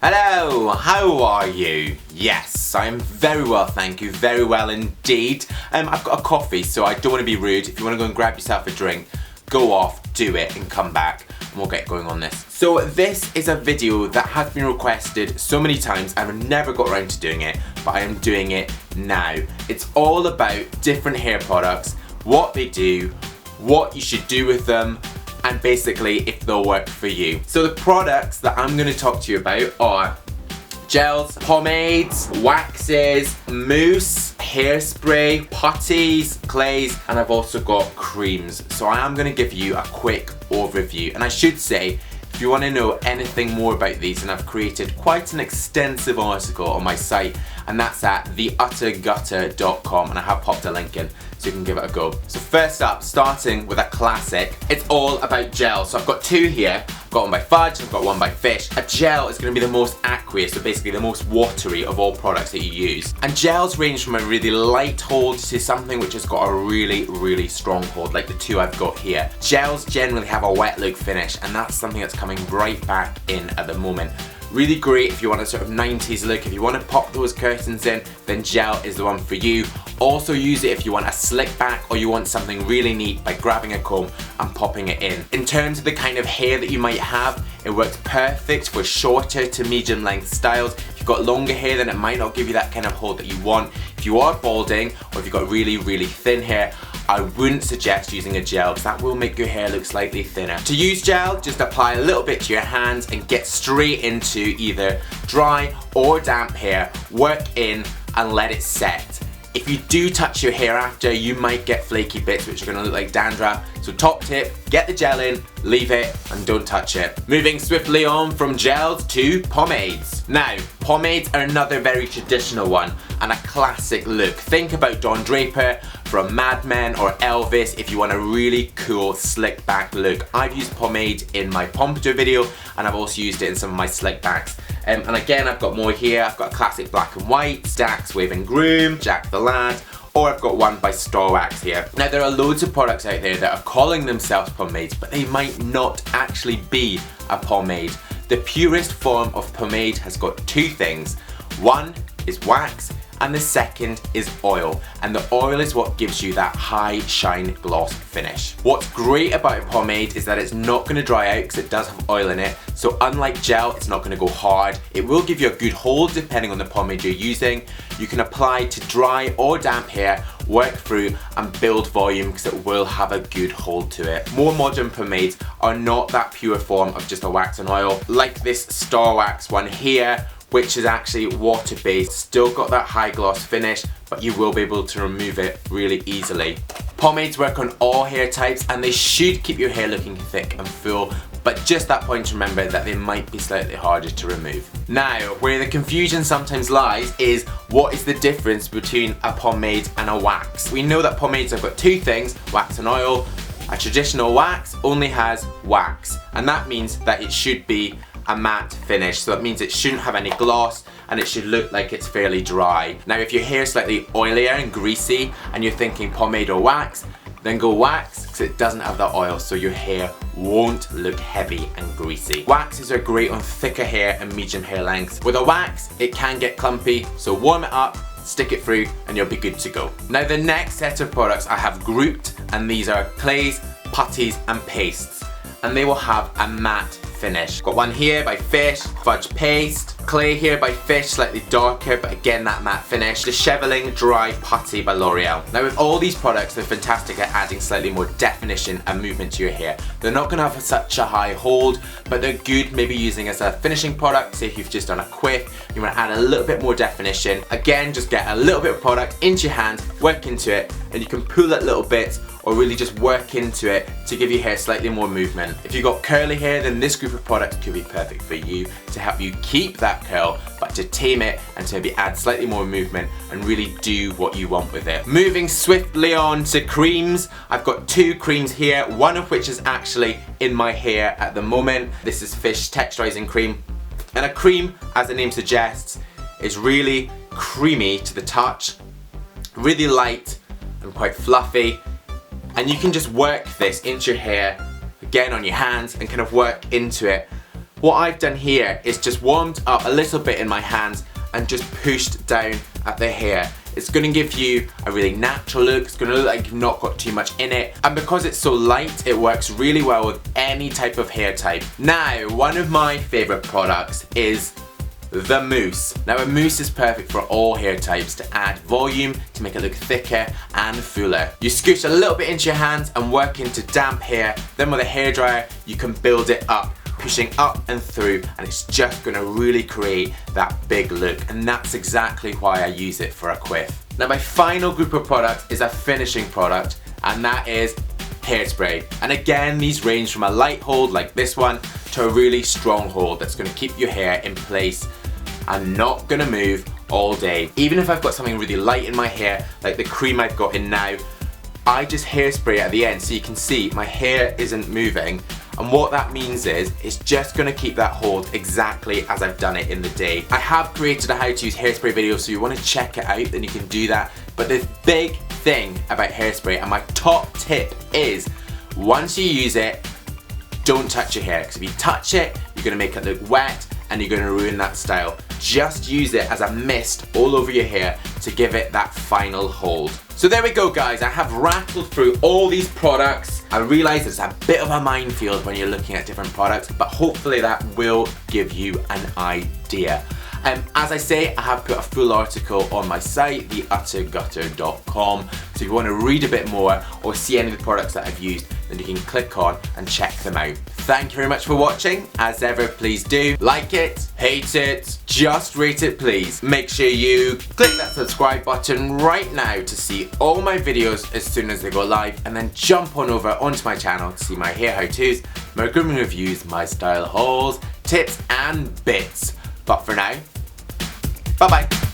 Hello, how are you? Yes, I am very well, thank you, very well indeed. I've got a coffee, so I don't want to be rude. If you want to go and grab yourself a drink, go off, do it, and come back, and we'll get going on this. So this is a video that has been requested so many times, and I've never got around to doing it, but I am doing it now. It's all about different hair products, what they do, what you should do with them, and basically if they'll work for you. So the products that I'm going to talk to you about are gels, pomades, waxes, mousse, hairspray, putties, clays, and I've also got creams. So I am going to give you a quick overview, and I should say, if you want to know anything more about these, and I've created quite an extensive article on my site, and that's at theuttergutter.com, and I have popped a link in so you can give it a go. So first up, starting with a classic, it's all about gel. So I've got two here. I've got one by Fudge, I've got one by Fish. A gel is going to be the most aqueous, so basically the most watery of all products that you use. And gels range from a really light hold to something which has got a really strong hold, like the two I've got here. Gels generally have a wet look finish, and that's something that's coming right back in at the moment. Really great if you want a sort of 90s look. If you want to pop those curtains in, then gel is the one for you. Also use it if you want a slick back or you want something really neat by grabbing a comb and popping it in. In terms of the kind of hair that you might have, it works perfect for shorter to medium length styles. If you've got longer hair, then it might not give you that kind of hold that you want. If you are balding or if you've got really thin hair, I wouldn't suggest using a gel because that will make your hair look slightly thinner. To use gel, just apply a little bit to your hands and get straight into either dry or damp hair, work in and let it set. If you do touch your hair after, you might get flaky bits which are going to look like dandruff. So top tip, get the gel in, leave it, and don't touch it. Moving swiftly on from gels to pomades. Now, pomades are another very traditional one and a classic look. Think about Don Draper from Mad Men or Elvis if you want a really cool slick back look. I've used pomade in my pompadour video, and I've also used it in some of my slick backs. And again, I've got more here. I've got a classic black and white, Stax Wave and Groom, Jack the Lad, or I've got one by Star Wax here. Now there are loads of products out there that are calling themselves pomades, but they might not actually be a pomade. The purest form of pomade has got two things. One is wax, and the second is oil, and the oil is what gives you that high shine gloss finish. What's great about a pomade is that it's not going to dry out because it does have oil in it, so unlike gel, it's not going to go hard. It will give you a good hold depending on the pomade you're using. You can apply to dry or damp hair, work through and build volume because it will have a good hold to it. More modern pomades are not that pure form of just a wax and oil, like this Star Wax one here, which is actually water-based. Still got that high gloss finish, but you will be able to remove it really easily. Pomades work on all hair types and they should keep your hair looking thick and full, but just that point to remember that they might be slightly harder to remove. Now, where the confusion sometimes lies is what is the difference between a pomade and a wax? We know that pomades have got two things, wax and oil. A traditional wax only has wax, and that means that it should be a matte finish, so that means it shouldn't have any gloss and it should look like it's fairly dry. Now if your hair is slightly oilier and greasy and you're thinking pomade or wax, then go wax because it doesn't have the oil, so your hair won't look heavy and greasy. Waxes are great on thicker hair and medium hair lengths. With a wax, it can get clumpy, so warm it up, stick it through, and you'll be good to go. Now the next set of products I have grouped, and these are clays, putties, and pastes, and they will have a matte finish. Got one here by Fish, Fudge Paste. Clay here by Fish, slightly darker, but again that matte finish. Disheveling Dry Putty by L'Oreal. Now with all these products, they're fantastic at adding slightly more definition and movement to your hair. They're not going to have such a high hold, but they're good maybe using as a finishing product. Say if you've just done a quiff, you want to add a little bit more definition. Again, just get a little bit of product into your hand, work into it, and you can pull it little bits or really just work into it to give your hair slightly more movement. If you've got curly hair, then this group of products could be perfect for you to help you keep that curl, but to tame it and to maybe add slightly more movement and really do what you want with it. Moving swiftly on to creams, I've got two creams here, one of which is actually in my hair at the moment. This is Fish Texturizing Cream. And a cream, as the name suggests, is really creamy to the touch, really light and quite fluffy. And you can just work this into your hair, again on your hands, and kind of work into it What I've done here is just warmed up a little bit in my hands and just pushed down at the hair. It's going to give you a really natural look. It's going to look like you've not got too much in it. And because it's so light, it works really well with any type of hair type. Now, one of my favourite products is the mousse. Now, a mousse is perfect for all hair types to add volume, to make it look thicker and fuller. You scoosh a little bit into your hands and work into damp hair. Then with a hairdryer, you can build it up, pushing up and through, and it's just going to really create that big look, and that's exactly why I use it for a quiff. Now, my final group of products is a finishing product, and that is Hairspray. And again, these range from a light hold like this one to a really strong hold that's going to keep your hair in place and not going to move all day. Even if I've got something really light in my hair, like the cream I've got in now, I just hairspray at the end so you can see my hair isn't moving. And what that means is, it's just going to keep that hold exactly as I've done it in the day. I have created a how to use hairspray video, so you want to check it out, then you can do that. But the big thing about hairspray, and my top tip is, once you use it, don't touch your hair. Because if you touch it, you're going to make it look wet and you're going to ruin that style. Just use it as a mist all over your hair to give it that final hold. So there we go, guys. I have rattled through all these products. I realise it's a bit of a minefield when you're looking at different products, but hopefully that will give you an idea. As I say, I have put a full article on my site, theuttergutter.com, so if you want to read a bit more or see any of the products that I've used, then you can click on and check them out. Thank you very much for watching. As ever, please do like it, hate it, just rate it please. Make sure you click that subscribe button right now to see all my videos as soon as they go live, and then jump on over onto my channel to see my hair how-tos, my grooming reviews, my style hauls, tips and bits. But for now, bye bye.